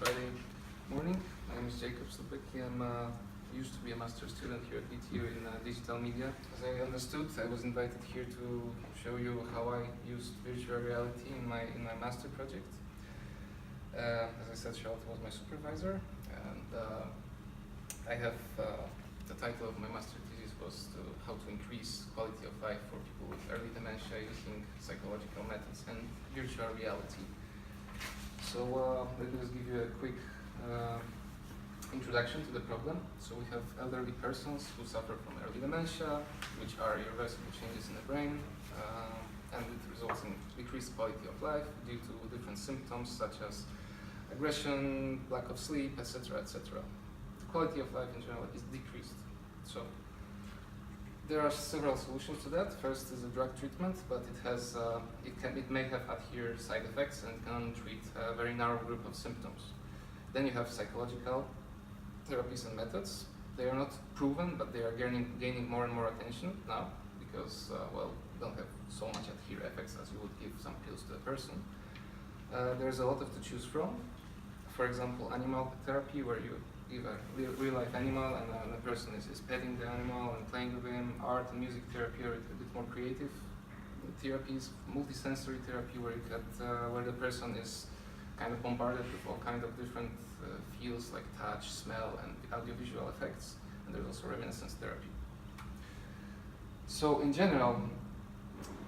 Friday morning. My name is Jakub Slupecki. I used to be a master's student here at DTU in digital media. As I understood, I was invited here to show you how I used virtual reality in my master project. As I said, Charlotte was my supervisor, and I have the title of my master thesis was how to increase quality of life for people with early dementia using psychological methods and virtual reality. So let me just give you a quick introduction to the problem. So we have elderly persons who suffer from early dementia, which are irreversible changes in the brain, and it results in decreased quality of life due to different symptoms such as aggression, lack of sleep, etc., etc. The quality of life in general is decreased. So there are several solutions to that. First is a drug treatment, but it may have adhere side effects and can treat a very narrow group of symptoms. Then you have psychological therapies and methods. They are not proven, but they are gaining more and more attention now because, don't have so much adhere effects as you would give some pills to a person. There's a lot to choose from. For example, animal therapy, where you give a real-life animal and the person is petting the animal and playing with him. Art and music therapy are a bit more creative therapies. Multisensory therapy, where the person is kind of bombarded with all kinds of different feels like touch, smell, and audiovisual effects. And there's also reminiscence therapy. So in general,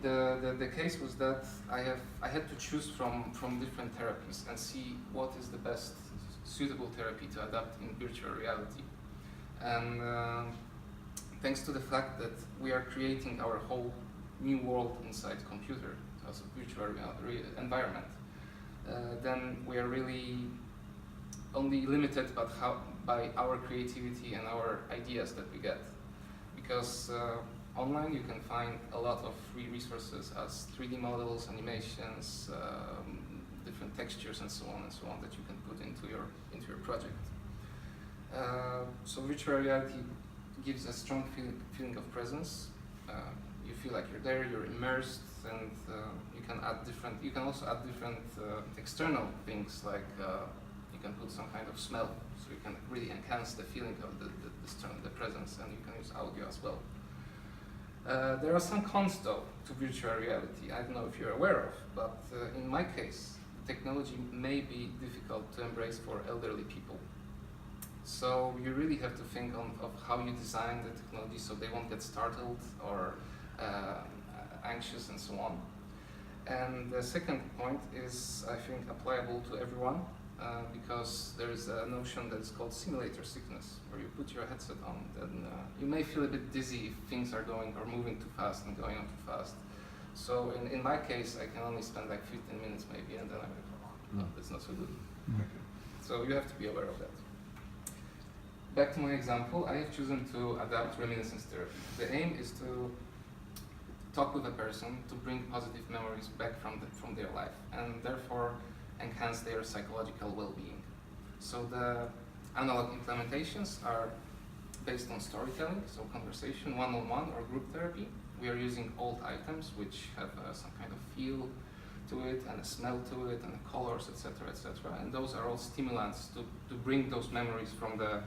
the case was that I had to choose from different therapies and see what is the best suitable therapy to adapt in virtual reality. And thanks to the fact that we are creating our whole new world inside computer as a virtual environment, then we are really only limited by our creativity and our ideas that we get. Because online you can find a lot of free resources as 3D models, animations, different textures and so on that you can put into your project. So virtual reality gives a strong feeling of presence. You feel like you're there, you're immersed, and you can also add different external things like you can put some kind of smell, so you can really enhance the feeling of the presence, and you can use audio as well. There are some cons though to virtual reality. I don't know if you're aware of, but in my case, technology may be difficult to embrace for elderly people. So you really have to think of how you design the technology so they won't get startled or anxious and so on. And the second point is, I think, applicable to everyone because there is a notion that is called simulator sickness, where you put your headset on, then you may feel a bit dizzy if things are moving too fast and going on too fast. So in my case, I can only spend like 15 minutes maybe, and then I'm like, oh, no, that's not so good. Okay. So you have to be aware of that. Back to my example, I have chosen to adapt reminiscence therapy. The aim is to talk with a person to bring positive memories back from their life, and therefore enhance their psychological well-being. So the analog implementations are based on storytelling, so conversation, one-on-one or group therapy. We are using old items which have some kind of feel to it and a smell to it and colors, etc., etc. And those are all stimulants to bring those memories from the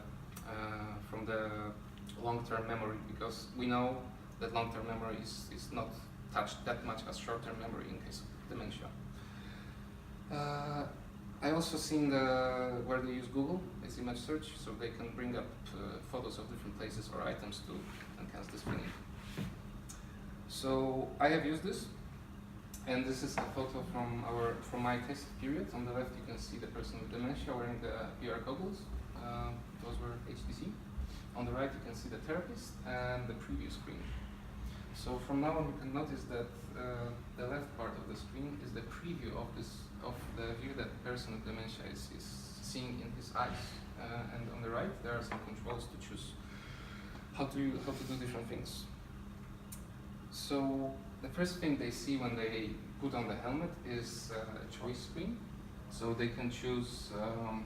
long-term memory, because we know that long-term memory is not touched that much as short-term memory in case of dementia. I also seen where they use Google as image search, so they can bring up photos of different places or items to enhance this feeling. So I have used this, and this is a photo from my test period. On the left you can see the person with dementia wearing the VR goggles. Those were HTC. On the right you can see the therapist and the preview screen. So from now on you can notice that the left part of the screen is the preview of the view that the person with dementia is seeing in his eyes. And on the right there are some controls to choose how to do different things. So the first thing they see when they put on the helmet is a choice screen. So they can choose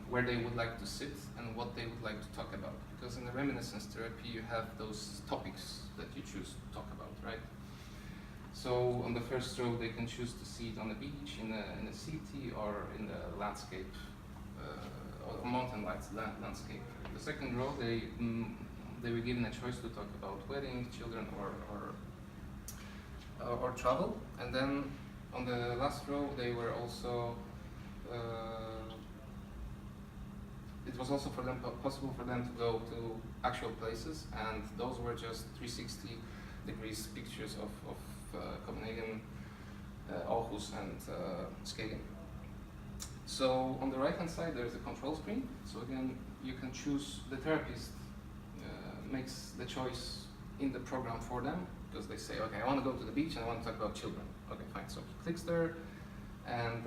where they would like to sit and what they would like to talk about. Because in the reminiscence therapy you have those topics that you choose to talk about, right? So on the first row they can choose to sit on the beach, in a city, or in the landscape or mountain lights, landscape. The second row, they were given a choice to talk about wedding, children, or travel. And then on the last row, they were also it was also for them possible for them to go to actual places, and those were just 360 degrees pictures of Copenhagen, Aarhus, and Skagen. So on the right hand side there is a control screen. So again, you can choose, the therapist makes the choice in the program for them, because they say, okay, I want to go to the beach and I want to talk about children. Okay, fine. So he clicks there, and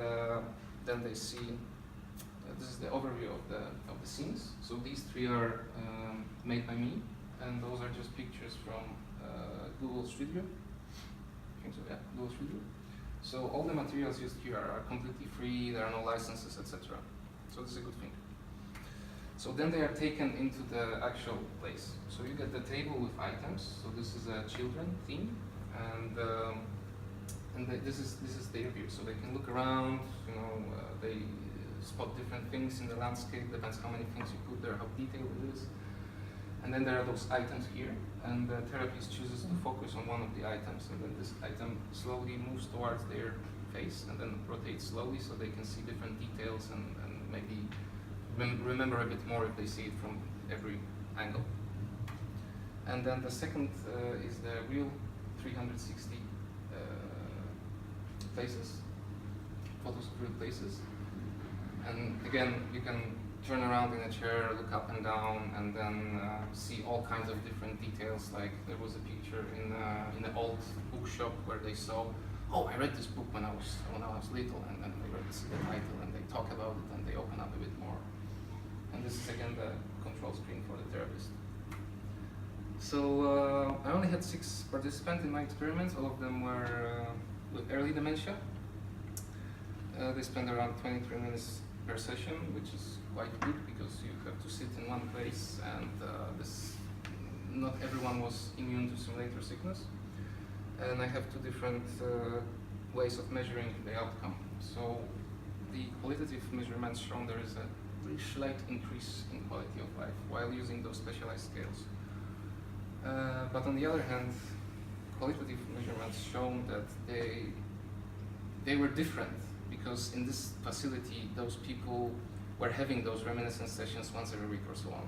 then they see. This is the overview of the scenes. So these three are made by me, and those are just pictures from Google Studio. I think so, yeah, Google Studio. So all the materials used here are completely free. There are no licenses, etc. So this is a good thing. So then they are taken into the actual place. So you get the table with items. So this is a children theme, and this is their view. So they can look around. You know, they spot different things in the landscape. Depends how many things you put there, how detailed it is. And then there are those items here, and the therapist chooses to focus on one of the items, and then this item slowly moves towards their face and then rotates slowly so they can see different details and maybe remember a bit more if they see it from every angle. And then the second is the real 360 places, photos of real places. And again, you can turn around in a chair, look up and down, and then see all kinds of different details. Like there was a picture in the old bookshop where they saw, oh, I read this book when I was little, and then they read the title and they talk about it and they open up a bit more. And this is again the control screen for the therapist. So I only had 6 participants in my experiments. All of them were with early dementia. They spent around 23 minutes per session, which is quite good because you have to sit in one place, and not everyone was immune to simulator sickness. And I have 2 different ways of measuring the outcome. So the qualitative measurements shown there is a very slight increase in quality of life while using those specialized scales. But on the other hand, qualitative measurements shown that they were different, because in this facility those people were having those reminiscence sessions once every week or so on.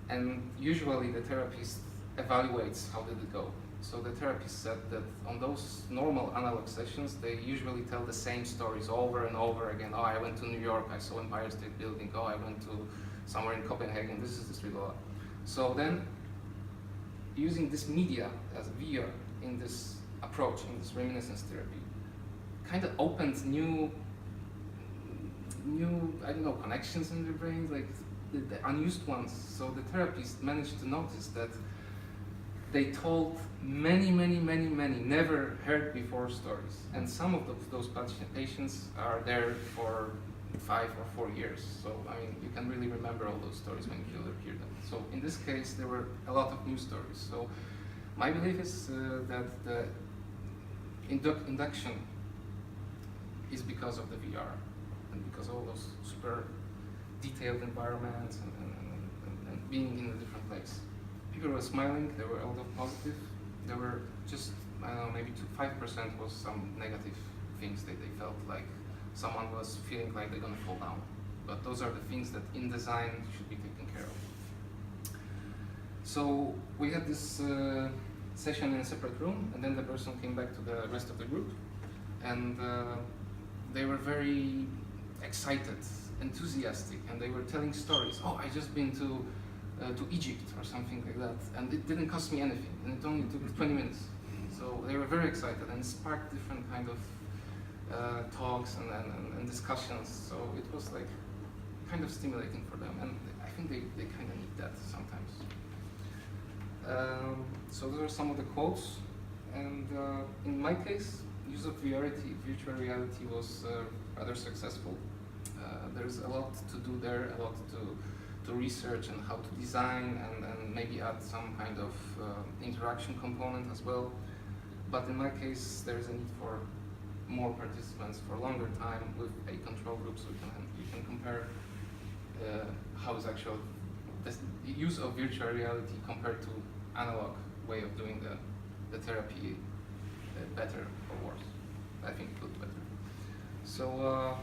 And usually the therapist evaluates how did it go. So the therapist said that on those normal analog sessions, they usually tell the same stories over and over again. Oh, I went to New York, I saw Empire State Building. Oh, I went to somewhere in Copenhagen, this is the street. So then, using this media as a VR in this approach, in this reminiscence therapy, kind of opened new I don't know, connections in the brain, like the unused ones. So the therapist managed to notice that they told many never heard before stories, and some of those patients are there for 5 or 4 years. So I mean, you can really remember all those stories when you hear them. So in this case, there were a lot of new stories. So my belief is that the induction is because of the VR and because of all those super detailed environments and being in a different place. People were smiling, they were a lot of positive. There were just, I don't know, maybe 5% was some negative things that they felt like someone was feeling like they're gonna fall down. But those are the things that in design should be taken care of. So we had this session in a separate room, and then the person came back to the rest of the group, and they were very excited, enthusiastic, and they were telling stories. Oh, I just been to Egypt or something like that, and it didn't cost me anything, and it only took 20 minutes. So they were very excited and sparked different kind of talks and discussions. So it was like kind of stimulating for them, and I think they kind of need that sometimes. So those are some of the quotes, and in my case, use of virtual reality was rather successful. There's a lot to do there, a lot to research and how to design, and maybe add some kind of interaction component as well. But in my case, there is a need for more participants for a longer time with a control group, so you can compare how is actual the use of virtual reality compared to analog way of doing the therapy better or worse? I think it looked better. So